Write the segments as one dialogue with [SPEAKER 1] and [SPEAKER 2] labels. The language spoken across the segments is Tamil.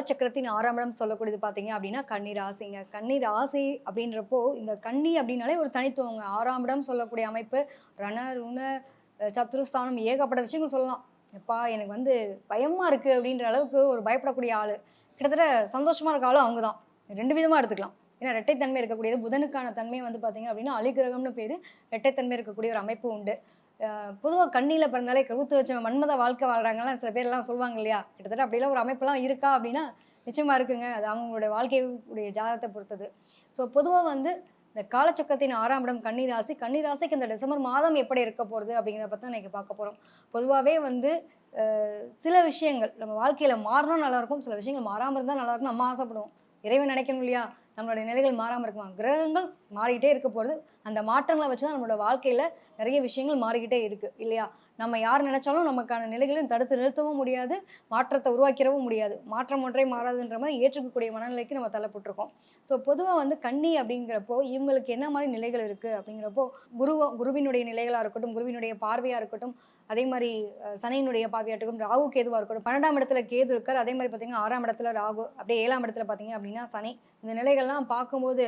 [SPEAKER 1] காலச்சக்கரத்தின் 6ஆம் இடம் சொல்லக்கூடியது பார்த்தீங்க அப்படின்னா, கன்னி ராசிங்க. கன்னி ராசி அப்படின்றப்போ, இந்த கன்னி அப்படின்னாலே ஒரு தனித்துவங்க. 6ஆம் இடம் சொல்லக்கூடிய அமைப்பு, ரண, ருண, சத்ருஸ்தானம் ஏகப்பட்ட விஷயங்கள் சொல்லலாம். "எப்பா எனக்கு வந்து பயமா இருக்கு" அப்படின்ற அளவுக்கு ஒரு பயப்படக்கூடிய ஆளு. கிட்டத்தட்ட சந்தோஷமா இருக்க ஆளும் அவங்க தான். 2 விதமா எடுத்துக்கலாம். ஏன்னா இரட்டைத்தன்மை இருக்கக்கூடியது. புதனுக்கான தன்மை வந்து பார்த்தீங்க அப்படின்னா, அலிகிரகம்னு பேரு. இரட்டைத்தன்மை இருக்கக்கூடிய ஒரு அமைப்பு உண்டு. பொதுவா கன்னியில பிறந்தாலே கவுத்து வச்ச மன்மத வாழ்க்கை வாழ்றாங்கலாம் சில பேர்லாம் சொல்லுவாங்க இல்லையா? கிட்டத்தட்ட அப்படிலாம் ஒரு அமைப்பெல்லாம் இருக்கா அப்படின்னா, நிச்சயமா இருக்குங்க. அது அவங்களுடைய வாழ்க்கையுடைய ஜாதகத்த பொறுத்தது. ஸோ பொதுவா வந்து இந்த காலச்சக்கரத்தின் 6ஆம் இடம் கன்னி ராசி. கன்னி ராசிக்கு இந்த டிசம்பர் மாதம் எப்படி இருக்க போறது அப்படிங்கிறத பத்தி தான் இன்னைக்கு பார்க்க போறோம். பொதுவாவே வந்து சில விஷயங்கள் நம்ம வாழ்க்கையில மாறுனா நல்லாயிருக்கும். சில விஷயங்கள் மாறாம இருந்தா நல்லாயிருக்கும்னு நம்ம ஆசைப்படுவோம். இறைவன் நினைக்கணும் இல்லையா? நம்மளுடைய நிலைகள் மாறாம இருக்குமா? கிரகங்கள் மாறிட்டே இருக்க போறது. அந்த மாற்றங்கள வச்சு தான் நம்மளோட வாழ்க்கையில நெறைய விஷயங்கள் மாறிக்கிட்டே இருக்கு இல்லையா? நம்ம யார் நினைச்சாலும் நமக்கான நிலைகள தடுத்து நிறுத்தவும் முடியாது. மாற்றத்த உருவாக்கிடவும் முடியாது. மாற்றம் ஒன்றே மாறாதுன்ற மாரி ஏற்றுக்கக்கூடிய மனநிலைக்கு நம்ம தள்ளப்பட்டுருக்கோம். ஸோ பொதுவா வந்து கன்னி அப்படிங்கிறப்போ, இவங்களுக்கு என்ன மாரி நிலைகள் இருக்கு அப்படிங்கிறப்போ, குருவினுடைய நிலைகளா இருக்கட்டும், குருவினுடைய பார்வையா இருக்கட்டும், அதே மாரி சனியினுடைய பார்வையாகட்டும், ராகு கேதுவா இருக்கட்டும். 12ஆம் இடத்துல கேது இருக்காரு. அதே மாரி பார்த்தீங்கன்னா, 6ஆம் இடத்துல ராகு. அப்படியே 7ஆம் இடத்துல பார்த்தீங்க அப்படின்னா சனி. இந்த நிலைகள்லாம் பார்க்கும்போது,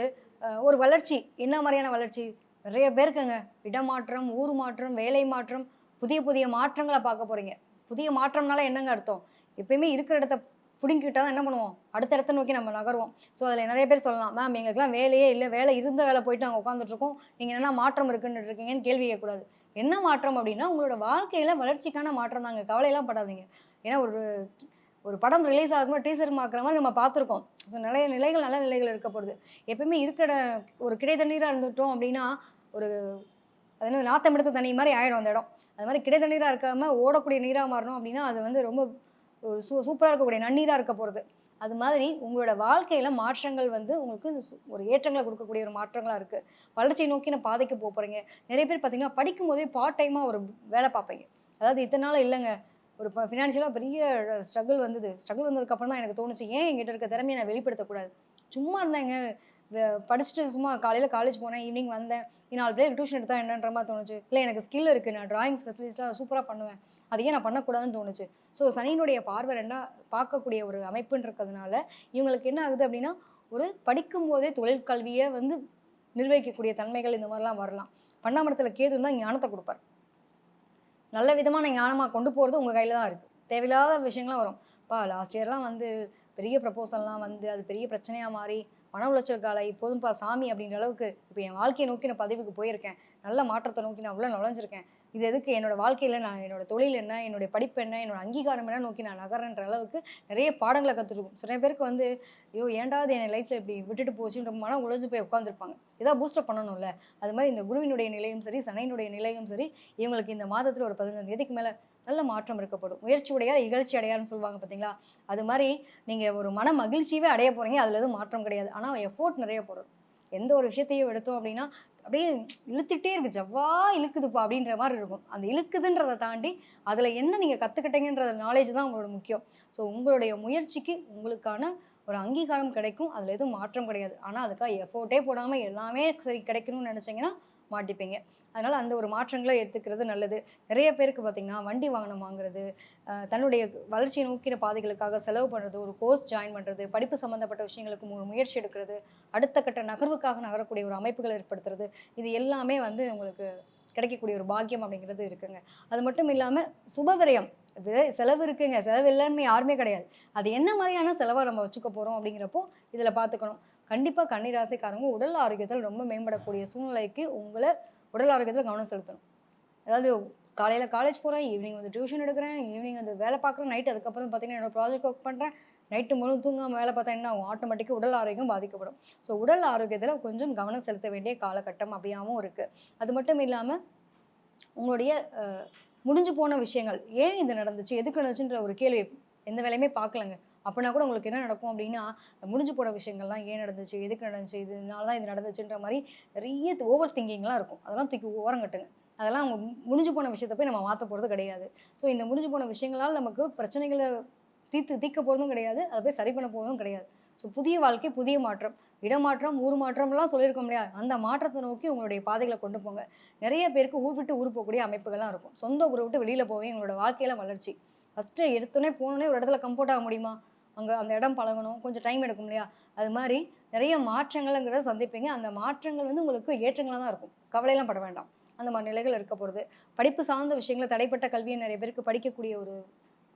[SPEAKER 1] ஒரு வளர்ச்சி. என்ன மாரியான வளர்ச்சி? நெறைய பேருக்குங்க. இடமாற்றம், ஊர் மாற்றம், வேலை மாற்றம், புதிய புதிய மாற்றங்கள பார்க்க போறீங்க. புதிய மாற்றம்னால என்னங்க அர்த்தம்? எப்பயுமே இருக்கிற இடத்த புடுங்கிக்கிட்டா தான் என்ன பண்ணுவோம்? அடுத்த இடத்த நோக்கி நம்ம நகருவோம். ஸோ, அதில நெறைய பேர் சொல்லலாம். மேம் எங்களுக்கெல்லாம் வேலையே இல்ல. வேலை இருந்த வேலை போயிட்டு நாங்க உட்காந்துட்டுருக்கோம். நீங்க என்னன்னா மாற்றம் இருக்குன்னுட்டு இருக்கீங்கன்னு கேள்வி கேட்கக்கூடாது. என்ன மாற்றம் அப்டின்னா, உங்களோட வாழ்க்கையில வளர்ச்சிக்கான மாற்றம் தாங்க. கவலைலாம் படாதீங்க. ஏன்னா ஒரு ஒரு படம் ரிலீஸ் ஆகும்போது டீசர் பார்க்குற மாரி நம்ம பார்த்துருக்கோம். ஸோ நெறைய நிலைகள், நல்ல நிலைகள் இருக்க போகுது. எப்பயுமே இருக்கிற ஒரு கிடை தண்ணீரா இருந்துட்டோம் அப்டின்னா, ஒரு அது என்னது நாத்தம் எடுத்த தண்ணி மாரி ஆயிடும் அந்த இடம். அது மாரி கிடை தண்ணீரா இருக்காம ஓடக்கூடிய நீரா மாறணும் அப்டின்னா, அது வந்து ரொம்ப ஒரு சூப்பரா இருக்கக்கூடிய நன்னீரா இருக்க போறது. அது மாதிரி உங்களோட வாழ்க்கையில மாற்றங்கள் வந்து உங்களுக்கு ஒரு ஏற்றங்கள குடுக்கக்கூடிய ஒரு மாற்றங்களா இருக்கு. வளர்ச்சியை நோக்கின பாதைக்கு போறீங்க. நெறைய பேர் பார்த்தீங்கன்னா, படிக்கும்போதே பார்ட் டைமா ஒரு வேல பார்ப்பீங்க. அதாவது இத்தன நாளா இல்லங்க. ஒரு ஃபினான்ஷியலா பெரிய ஸ்ட்ரகிள் வந்தது. ஸ்ட்ரகிள் வந்ததுக்கப்புறம் தான் எனக்கு தோணுச்சு, ஏன் என்கிட்ட இருக்க திறமைய நான் வெளிப்படுத்தக்கூடாது? சும்மா இருந்தேங்க. படிச்சுட்டு சும்மா காலையில காலேஜ் போனேன், ஈவினிங் வந்தேன். 4 பேருக்கு டியூஷன் எடுத்தா என்னன்ற மாரி தோணுச்சு. இல்ல எனக்கு ஸ்கில் இருக்கு. நான் டிராயிங் ஸ்பெஷலிஸ்ட்டா சூப்பரா பண்ணுவேன். அத ஏன் நான் பண்ணக்கூடாதுன்னு தோணுச்சு. ஸோ சனியினுடைய பார்வை 2ஆ பார்க்கக்கூடிய ஒரு அமைப்புன்னு இருக்கிறதுனால, இவங்களுக்கு என்ன ஆகுது அப்டின்னா, ஒரு படிக்கும்போதே தொழில் கல்விய வந்து நிர்வகிக்கக்கூடிய தன்மைகள் இந்த மாரிலாம் வரலாம். 12ஆம் இடத்துல கேது இருந்தா ஞானத்த குடுப்பார். நல்ல விதமான ஞானமா கொண்டு போறது உங்க கையில தான் இருக்கு. தேவையில்லாத விஷயங்கள்லாம் வரும். லாஸ்ட் இயர்லாம் வந்து பெரிய ப்ரப்போசல்லாம் வந்து அது பெரிய பிரச்சனையா மாறி, மன உளைச்சலுக்கு ஆளாகி, போதும்பா சாமி அப்படின்ற அளவுக்கு இப்ப என் வாழ்க்கைய நோக்கி நான் பதவிக்கு போயிருக்கேன். நல்ல மாற்றத்த நோக்கி நான் உள்ள நுழைஞ்சிருக்கேன். இது எதுக்கு என்னோட வாழ்க்கையில நான் என்னோட தொழில் என்ன? என்னுடைய படிப்பு என்ன? என்னோட அங்கீகாரம் என்ன நோக்கி நான் நகர்றேன்ற அளவுக்கு நெறைய பாடங்கள கத்துருக்கும். சில பேருக்கு வந்து, ஐயோ! ஏன்டா இது என் லைஃப்ல இப்படி விட்டுட்டு போச்சுன்ற மனம் உடைஞ்சு போய் உட்கார்ந்துருப்பாங்க. ஏதாவது பூஸ்டப் பண்ணணும்ல. அது மாரி இந்த குருவினுடைய நிலையும் சரி, சனியினுடைய நிலையும் சரி, இவங்களுக்கு இந்த மாதத்துல ஒரு 15 தேதிக்கு மேல நல்ல மாற்றம் இருக்கப்படும். முயற்சி உடையார் இகழ்ச்சி அடையார்ன்னு சொல்லுவாங்க பார்த்தீங்களா? அது மாரி நீங்க ஒரு மன மகிழ்ச்சியவே அடைய போறீங்க. அதுல எதுவும் மாற்றம் கிடையாது. ஆனா எஃபோர்ட் நெறைய போடணும். எந்த ஒரு விஷயத்தையும் எடுத்தோம் அப்டின்னா, அப்படியே இழுத்துட்டே இருக்கு. "ஜவ்வா இழுக்குதுப்பா" அப்படின்ற மாரி இருக்கும். அந்த இழுக்குதுன்றத தாண்டி, அதுல என்ன நீங்க கத்துக்கிட்டீங்கன்ற நாலேட்ஜ் தான் உங்களோட முக்கியம். ஸோ உங்களுடைய முயற்சிக்கு உங்களுக்கான ஒரு அங்கீகாரம் கிடைக்கும். அதுல எதுவும் மாற்றம் கிடையாது. ஆனா அதுக்காக எஃபோர்ட்டே போடாம எல்லாமே சரி கிடைக்கணும்னு நெனச்சீங்கன்னா, மாட்டிப்பீங்க. அதனால அந்த ஒரு மாற்றங்கள எடுத்துக்கிறது நல்லது. நெறைய பேருக்கு பார்த்தீங்கன்னா, வண்டி வாகனம் வாங்குறது, தன்னுடைய வளர்ச்சியை நோக்கின பாதைகளுக்காக செலவு பண்றது, ஒரு கோர்ஸ் ஜாயின் பண்றது, படிப்பு சம்மந்தப்பட்ட விஷயங்களுக்கு முயற்சி எடுக்கிறது, அடுத்த கட்ட நகர்வுக்காக நகரக்கூடிய ஒரு அமைப்புகள ஏற்படுத்துறது, இது எல்லாமே வந்து உங்களுக்கு கிடைக்கக்கூடிய ஒரு பாக்கியம் அப்படிங்கிறது இருக்குங்க. அது மட்டும் இல்லாம சுப விரயம். செலவு இருக்குங்க. செலவு இல்லன்னு யாருமே கிடையாது. அது என்ன மாதிரியான செலவா நம்ம வச்சுக்க போறோம் அப்படிங்கிறப்போ, இதில பார்த்துக்கணும். கண்டிப்பா கன்னி ராசிக்காரங்க உடல் ஆரோக்கியத்தில ரொம்ப மேம்படக்கூடிய சூழ்நிலைக்கு உடல் ஆரோக்கியத்தில கவனம் செலுத்தணும். அதாவது காலையில காலேஜ் போறேன், ஈவினிங் வந்து டியூஷன் எடுக்கிறேன், ஈவினிங் வந்து வேலை பார்க்குறேன், நைட் அதுக்கப்புறம் பார்த்தீங்கன்னா, என்னோட ப்ராஜெக்ட் ஒர்க் பண்றேன். நைட்டு முழுதும் தூங்காம வேலை பார்த்தா என்ன ஆகும்? ஆட்டோமேட்டிக்கா உடல் ஆரோக்கியம் பாதிக்கப்படும். ஸோ உடல் ஆரோக்கியத்தில கொஞ்சம் கவனம் செலுத்த வேண்டிய காலகட்டம் அப்படியாவும் இருக்கு. அது மட்டும் இல்லாம உங்களுடைய அ முடிஞ்சு போன விஷயங்கள், ஏன் இது நடந்துச்சு? எதுக்கு நடந்துச்சுன்ற ஒரு கேள்வி எந்த வேலையுமே பார்க்கலங்க. அப்பனா கூட உங்களுக்கு என்ன நடக்கும் அப்டின்னா, முடிஞ்சு போன விஷயங்கள்லாம் ஏன் நடந்துச்சு? எதுக்கு நடந்துச்சு? இதனால தான் இது நடந்துச்சுன்ற மாரி நெறைய ஓவர் திங்கிங்லாம் இருக்கும். அதெல்லாம் தூக்கி ஓரங்கட்டுங்க. அதெல்லாம் அவங்க முடிஞ்சு போன விஷயத்த போய் நம்ம மாத்த போறது கிடையாது. ஸோ இந்த முடிஞ்சு போன விஷயங்களால நமக்கு பிரச்சனைகள தீர்க்க போறதும் கிடையாது. அத போய் சரி பண்ண போறதும் கிடையாது. ஸோ புதிய வாழ்க்கை, புதிய மாற்றம். இடமாற்றம், ஊர் மாற்றம்லாம் சொல்லியிருக்கோம் இல்லையா? அந்த மாற்றத்த நோக்கி உங்களுடைய பாதைகள கொண்டு போங்க. நெறைய பேருக்கு ஊர் விட்டு ஊர் போகக்கூடிய அமைப்புகள்லாம் இருக்கும். சொந்த ஊர விட்டு வெளியில போவே உங்களோட வாழ்க்கையில வளர்ச்சி. ஃபர்ஸ்ட்டு எடுத்தோனே போனோனே ஒரு இடத்துல கம்ஃபோர்ட் ஆக முடியுமா? அங்கே அந்த இடம் பழகணும், கொஞ்சம் டைம் எடுக்கும் இல்லையா? அது மாதிரி நிறைய மாற்றங்கள்ங்கிறத சந்திப்பீங்க. அந்த மாற்றங்கள் வந்து உங்களுக்கு ஏற்றங்களா தான் இருக்கும். கவலைலாம் பட வேண்டாம். அந்த மாரி நிலைகள் இருக்க போறது. படிப்பு சார்ந்த விஷயங்கள தடைப்பட்ட கல்விய நிறைய பேருக்கு படிக்கக்கூடிய ஒரு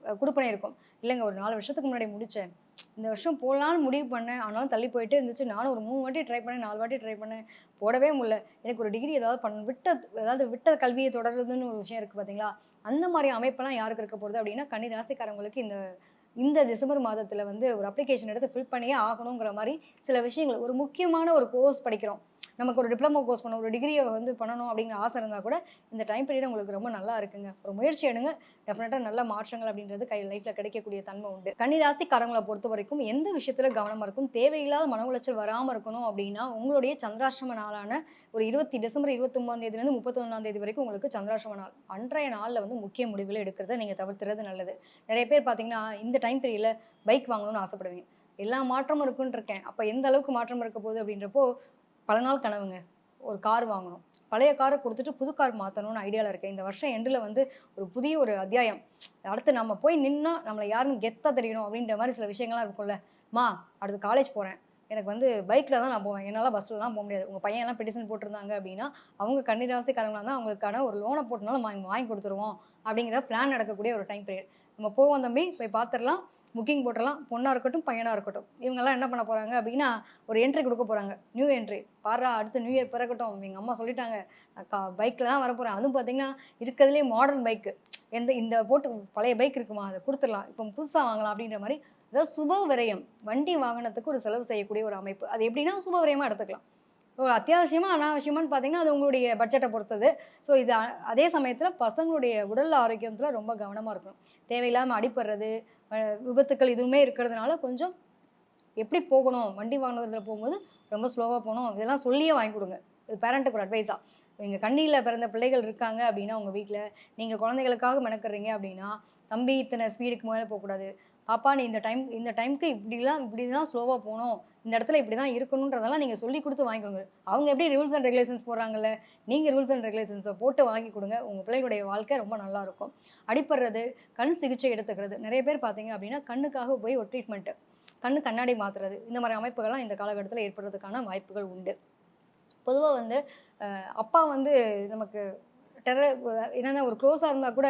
[SPEAKER 1] குடுப்பனை இருக்கும். இல்லங்க ஒரு 4 வருஷத்துக்கு முன்னாடி முடிச்சேன். இந்த வருஷம் போடலான்னு முடிவு பண்ணேன். ஆனாலும் தள்ளி போயிட்டே இருந்துச்சு. நானும் ஒரு 3 வாட்டி ட்ரை பண்ணேன், 4 வாட்டி ட்ரை பண்ணேன். போடவே முடியல. எனக்கு ஒரு டிகிரி ஏதாவது விட்ட கல்விய தொடர்றதுன்னு ஒரு விஷயம் இருக்கு பார்த்தீங்களா? அந்த மாரி அமைப்பெல்லாம் யாருக்கு இருக்க போகுது அப்டின்னா, கன்னி ராசிக்காரங்களுக்கு இந்த இந்த டிசம்பர் மாதத்துல வந்து ஒரு அப்ளிகேஷன் எடுத்து ஃபில் பண்ணியே ஆகணுங்கிற மாரி சில விஷயங்கள் ஒரு முக்கியமான ஒரு கோர்ஸ் படிக்கிறோம். நமக்கு ஒரு டிப்ளமோ கோர்ஸ் பண்ணணும், ஒரு டிகிரிய வந்து பண்ணணும் அப்படிங்கிற ஆசை இருந்தா கூட, இந்த டைம் பீரியட் உங்களுக்கு ரொம்ப நல்லா இருக்குங்க. ஒரு முயற்சி எடுங்க. டெஃபினட்டா நல்ல மாற்றங்கள் அப்படின்றது லைஃப்ல கிடைக்கக்கூடிய தன்மை உண்டு. கன்னி ராசிக்காரங்கள பொறுத்தவரைக்கும் எந்த விஷயத்துல கவனமா இருக்கும், தேவையில்லாத மன உளைச்சல் வராம இருக்கணும் அப்படின்னா, உங்களுடைய சந்திராஷ்டம நாளான ஒரு டிசம்பர் 29ஆம் தேதியிலிருந்து 31ஆம் தேதி வரைக்கும் உங்களுக்கு சந்திராஷ்டம நாள். அன்றைய நாள்ல வந்து முக்கிய முடிவுகள எடுக்கிறத நீங்க தவிர்த்துறது நல்லது. நெறைய பேர் பார்த்தீங்கன்னா, இந்த டைம் பீரியட்ல பைக் வாங்கணும்னு ஆசைப்படுவீங்க. எல்லா மாற்றமும் இருக்குன்னு இருக்கேன். அப்ப எந்த அளவுக்கு மாற்றம் இருக்க போகுது அப்படின்றப்போ, பல நாள் கனவுங்க. ஒரு கார் வாங்கணும். பழைய கார குடுத்துட்டு புது கார் மாத்தணும்னு ஐடியால இருக்கேன். இந்த வருஷம் எண்டுல வந்து ஒரு புதிய ஒரு அத்தியாயம். அடுத்து நம்ம போய் நின்னா, நம்மள யாருன்னு கெத்தா தெரியணும் அப்படின்ற மாரி சில விஷயங்கள்லாம் இருக்கும்ல. "அம்மா, அடுத்து காலேஜ் போறேன். எனக்கு வந்து பைக்ல தான் நான் போவேன். என்னால பஸ்லலாம் போ முடியாது." உங்க பையன்லாம் பெட்டிஷன் போட்டிருந்தாங்க அப்படின்னா, அவங்க கன்னி ராசிக்காரங்களா இருந்தா அவங்களுக்கான ஒரு லோன போட்டுனாலும் வாங்கி வாங்கி குடுத்துருவோம். அப்படிங்கிற பிளான் நடக்கக்கூடிய ஒரு டைம் பீரியட். நம்ம போவோம் தம்பி, போய் பார்த்துரலாம். புக்கிங் போட்டுறலாம். பொண்ணா இருக்கட்டும், பையனா இருக்கட்டும். இவங்கலாம் என்ன பண்ண போறாங்க அப்படின்னா, ஒரு என்ட்ரி குடுக்க போறாங்க. New entry. பார்றா அடுத்து நியூ இயர் பிறக்கட்டும். எங்க அம்மா சொல்லிட்டாங்க. பைக்ல தான் வரப்போறேன். அதுவும் பார்த்தீங்கன்னா, இருக்கிறதுலயே மாடர்ன் பைக்கு. இந்த போட்டு பழைய பைக் இருக்குமா, அத குடுத்துறலாம். இப்போ புதுசா வாங்கலாம் அப்படின்ற மாரி, அதாவது சுப விரயம். வண்டி வாகனத்துக்கு ஒரு செலவு செய்யக்கூடிய ஒரு அமைப்பு. அது எப்படின்னா, சுப விரயமா எடுத்துக்கலாம். ஒரு அத்தியாவசியமா, அனாவசியமான்னு பார்த்தீங்கன்னா, அது உங்களுடைய பட்ஜெட்ட பொறுத்தது. ஸோ இது அதே சமயத்தில பசங்களுடைய உடல் ஆரோக்கியத்தில ரொம்ப கவனமா இருக்கணும். தேவையில்லாம அடிபடுறது, அ விபத்துக்கள் இதுவுமே இருக்கிறதுனால கொஞ்சம் எப்படி போகணும்? வண்டி வாகனத்தில போகும்போது ரொம்ப ஸ்லோவா போணும். இதெல்லாம் சொல்லியே வாங்கி குடுங்க. இது பேரண்ட்டுக்கு ஒரு அட்வைஸா. எங்க கண்ணியில பிறந்த பிள்ளைகள் இருக்காங்க அப்படின்னா உங்க வீட்ல, நீங்க குழந்தைகளுக்காக மெனக்கட்றீங்க அப்படின்னா, தம்பி இத்தன ஸ்பீடுக்கு மேல போக்கூடாது. பாப்பா நீ இந்த டைம்க்கு இப்படிதான் ஸ்லோவா போணும். இந்த இடத்துல இப்படிதான் இருக்கணுன்றதெல்லாம் நீங்க சொல்லிக் குடுத்து வாங்கி குடுங்க. அவங்க எப்படி ரூல்ஸ் அண்ட் ரெகுலேஷன்ஸ் போடுறாங்கல்ல, நீங்க ரூல்ஸ் அண்ட் ரெகுலேஷன்ஸ போட்டு வாங்கி குடுங்க. உங்க பிள்ளைகளுடைய வாழ்க்கை ரொம்ப நல்லாருக்கும். அடிபடுறது, கண் சிகிச்சை எடுத்துக்கிறது. நெறைய பேர் பார்த்தீங்க அப்படின்னா, கண்ணுக்காக போய் ஒரு ட்ரீட்மெண்ட். கண்ணாடி மாத்துறது. இந்த மாரி அமைப்புகள்லாம் இந்த காலகட்டத்தில ஏற்படுறதுக்கான வாய்ப்புகள் உண்டு. பொதுவா வந்து அப்பா வந்து நமக்கு டெரர் என்னன்னா ஒரு க்ளோஸா இருந்தா கூட,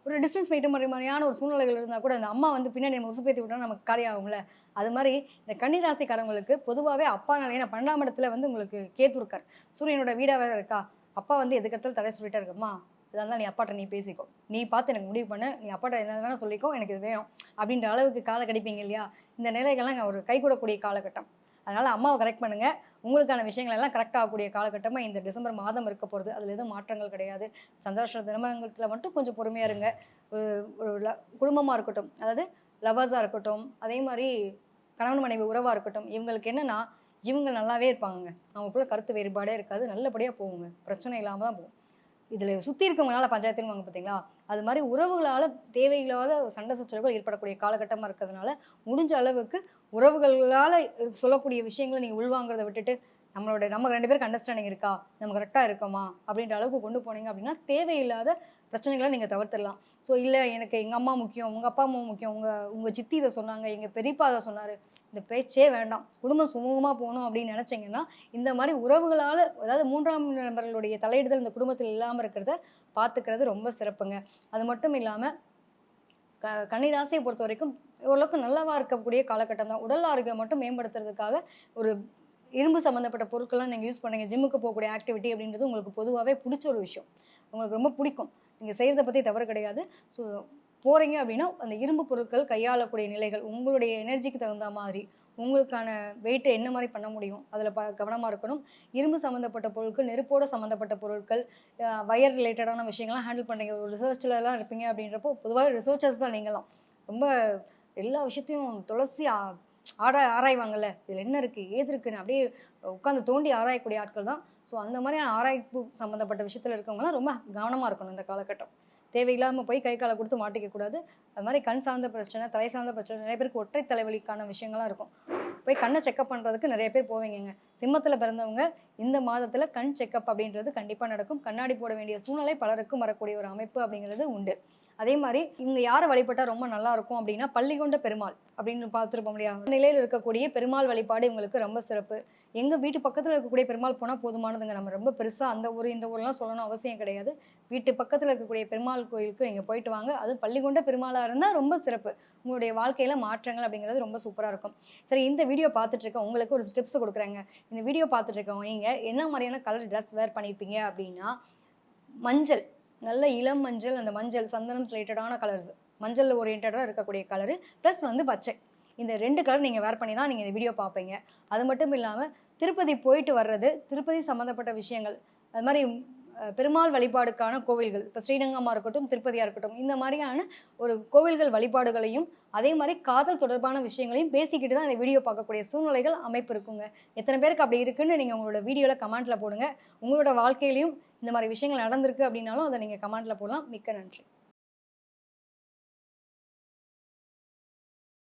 [SPEAKER 1] ஒரு டிஸ்டன்ஸ் மெயின்டெயின் பண்ற மாரியான ஒரு சூழ்நிலைகள் இருந்தா கூட, அந்த அம்மா வந்து பின்னாடி நம்ம உசுப்பேத்தி விட்டா நமக்கு காரியம் ஆகும்ல. அது மாரி இந்த கன்னி ராசிக்காரங்களுக்கு பொதுவாவே அப்பானால ஏன்னா 12ஆம் இடத்துல வந்து உங்களுக்கு கேத்து இருக்கார். சூரியனோட வீடா வேற இருக்கா. அப்பா வந்து எதுக்கெடுத்தாலும் தடை சொல்லிட்டே இருக்கு. "அம்மா, எதா இருந்தாலும் நீ அப்பாட்ட நீ பேசிக்கோ. நீ பார்த்து எனக்கு முடிவு பண்ணு. நீ அப்பாட்ட என்ன வேணா சொல்லிக்கோ. எனக்கு இது வேணும்." அப்படின்ற அளவுக்கு கால கணிப்பீங்க இல்லையா? இந்த நிலைகள்லாம் ஒரு கைகூடக்கூடிய காலகட்டம். அதனால அம்மாவ கரெக்ட் பண்ணுங்க. உங்களுக்கான விஷயங்கள் எல்லாம் கரெக்ட் ஆகக்கூடிய காலகட்டமா இந்த டிசம்பர் மாதம் இருக்க போறது. அதுல எதுவும் மாற்றங்கள் கிடையாது. சந்திராஷ்டம திருமணத்துல மட்டும் கொஞ்சம் பொறுமையா இருங்க. ஒரு ஒரு குடும்பமா இருக்கட்டும், அதாவது லவ்வர்ஸா இருக்கட்டும், அதே மாரி கணவன் மனைவி உறவா இருக்கட்டும், இவங்களுக்கு என்னன்னா, இவங்க நல்லாவே இருப்பாங்கங்க. அவங்களுக்குள்ள கருத்து வேறுபாடே இருக்காது. நல்லபடியா போகுங்க. பிரச்சனை இல்லாம தான் போகும். இதுல சுத்தி இருக்கவங்கனால பஞ்சாயத்துன்னுவாங்க பார்த்தீங்களா? அது மாரி உறவுகளால தேவையில்லாத சண்டை சச்சரவுகள் ஏற்படக்கூடிய காலகட்டமா இருக்கிறதுனால, முடிஞ்ச அளவுக்கு உறவுகளால சொல்லக்கூடிய விஷயங்கள நீங்க உள்வாங்குறத விட்டுட்டு, நம்ம 2 பேருக்கு அண்டர்ஸ்டாண்டிங் இருக்கா? நம்ம கரெக்ட்டா இருக்கோமா? அப்படின்ற அளவுக்கு கொண்டு போனீங்க அப்படின்னா, தேவையில்லாத பிரச்சனைகள நீங்க தவிர்த்துடலாம். ஸோ இல்ல எனக்கு எங்க அம்மா முக்கியம், உங்க அப்பா, அம்மா முக்கியம், உங்க உங்க சித்தி இத சொன்னாங்க, எங்க பெரியப்பா அத சொன்னாரு. இந்த பேச்சே வேண்டாம். குடும்பம் சுமூகமா போணும் அப்படின்னு நெனச்சீங்கன்னா, இந்த மாரி உறவுகளால அதாவது 3ஆம் நபர்களுடைய தலையிடுதல் இந்த குடும்பத்தில இல்லாம இருக்கிறத பார்த்துக்கிறது ரொம்ப சிறப்புங்க. அது மட்டும் இல்லாம கன்னி ராசிய பொறுத்தவரைக்கும் ஓரளவுக்கு நல்லாவா இருக்கக்கூடிய காலகட்டம் தான். உடல் ஆரோக்கியம் மட்டும் மேம்படுத்துறதுக்காக ஒரு இரும்பு சம்மந்தப்பட்ட பொருட்கள்லாம் நீங்க யூஸ் பண்ணீங்க. ஜிம்முக்கு போகக்கூடிய ஆக்டிவிட்டி அப்படின்றது உங்களுக்கு பொதுவாவே புடிச்ச ஒரு விஷயம். உங்களுக்கு ரொம்ப புடிக்கும். நீங்க செய்றத பத்தி தவறு கிடையாது. ஸோ போறீங்க அப்படின்னா, அந்த இரும்பு பொருட்கள் கையாளக்கூடிய நிலைகள், உங்களுடைய எனர்ஜிக்கு தகுந்த மாதிரி, உங்களுக்கான வெயிட்ட என்ன மாரி பண்ண முடியும்? அதில கவனமா இருக்கணும். இரும்பு சம்மந்தப்பட்ட பொருட்கள், நெருப்போட சம்மந்தப்பட்ட பொருட்கள், வயர் ரிலேட்டடான விஷயங்கள்லாம் ஹேண்டில் பண்றீங்க. ஒரு ரிசர்ச்லலாம் இருப்பீங்க அப்படின்றப்போ, பொதுவாவே ரிசர்ச்சர்ஸ் தான் நீங்கலாம். ரொம்ப எல்லா விஷயத்தையும் துளசி ஆராய்வாங்கல்ல. இதில என்ன இருக்கு? ஏது இருக்குன்னு அப்படியே உட்காந்து தோண்டி ஆராயக்கூடிய ஆட்கள் தான். ஸோ அந்த மாதிரியான ஆராய்ப்பு சம்மந்தப்பட்ட விஷயத்தில இருக்கவங்கலாம் ரொம்ப கவனமா இருக்கணும் இந்த காலகட்டம். தேவையில்லாம போய் கை கால குடுத்து மாட்டிக்க கூடாது. அது மாரி கண் சார்ந்த பிரச்சனை, தலை சார்ந்த பிரச்சனை நெறைய பேருக்கு ஒற்றை தலைவலிக்கான விஷயங்கள்லாம் இருக்கும். போய் கண்ண செக்கப் பண்றதுக்கு நெறைய பேர் போவீங்கங்க. சிம்மத்தில பிறந்தவங்க இந்த மாதத்தில கண் செக்கப் அப்படின்றது கண்டிப்பா நடக்கும். கண்ணாடி போட வேண்டிய சூழ்நிலை பலருக்கும் வரக்கூடிய ஒரு அமைப்பு அப்படிங்கிறது உண்டு. அதே மாதிரி இவங்க யாரை வழிபட்டா ரொம்ப நல்லா இருக்கும் அப்படின்னா பள்ளிகொண்ட பெருமாள் அப்படின்னு பார்த்துருப்போம் இல்லையா? நிலையில் இருக்கக்கூடிய பெருமாள் வழிபாடு இவங்களுக்கு ரொம்ப சிறப்பு. எங்க வீட்டு பக்கத்துல இருக்கக்கூடிய பெருமாள் போனா போதுமானதுங்க. நம்ம ரொம்ப பெருசா அந்த ஊர் இந்த ஊர்லாம் சொல்லணும் அவசியம் கிடையாது. வீட்டு பக்கத்துல இருக்கக்கூடிய பெருமாள் கோயிலுக்கு நீங்க போயிட்டு வாங்க. அதுவும் பள்ளிகொண்ட பெருமாளா இருந்தா ரொம்ப சிறப்பு. உங்களுடைய வாழ்க்கையில மாற்றங்கள் அப்படிங்கிறது ரொம்ப சூப்பரா இருக்கும். சரி, இந்த வீடியோ பார்த்துட்டு இருக்க உங்களுக்கு ஒரு டிப்ஸ் குடுக்குறேங்க. இந்த வீடியோ பார்த்துட்டு இருக்கவங்க நீங்க என்ன மாரியான கலர் ட்ரெஸ் வேர் பண்ணியிருப்பீங்க அப்படின்னா, மஞ்சள். நல்ல இளம் மஞ்சள், அந்த மஞ்சள் சந்தனம் ரிலேட்டடான கலர்ஸ். மஞ்சள்ல ஓரியன்டடா இருக்கக்கூடிய கலரு. பிளஸ் வந்து பச்சை. இந்த 2 கலர் நீங்க வேர் பண்ணி தான் நீங்க இந்த வீடியோ பார்ப்பீங்க. அது மட்டும் இல்லாம திருப்பதி போயிட்டு வர்றது, திருப்பதி சம்மந்தப்பட்ட விஷயங்கள். அது மாரி பெருமாள் வழிபாடுக்கான கோவில்கள். இப்ப ஸ்ரீரங்கமா இருக்கட்டும், திருப்பதியா இருக்கட்டும். இந்த மாரியான ஒரு கோவில்கள் வழிபாடுகளையும், அதே மாரி காதல் தொடர்பான விஷயங்களையும் பேசிக்கிட்டு தான் இந்த வீடியோ பார்க்கக்கூடிய சூழ்நிலைகள் அமைப்பு இருக்குங்க. எத்தன பேருக்கு அப்படி இருக்குன்னு நீங்க உங்களோட வீடியோல கமெண்ட்ல போடுங்க. உங்களோட வாழ்க்கையிலயும் இந்த மாரி விஷயங்கள் நடந்திருக்கு அப்படின்னாலும், அத நீங்க கமெண்ட்ல போடலாம். மிக்க நன்றி.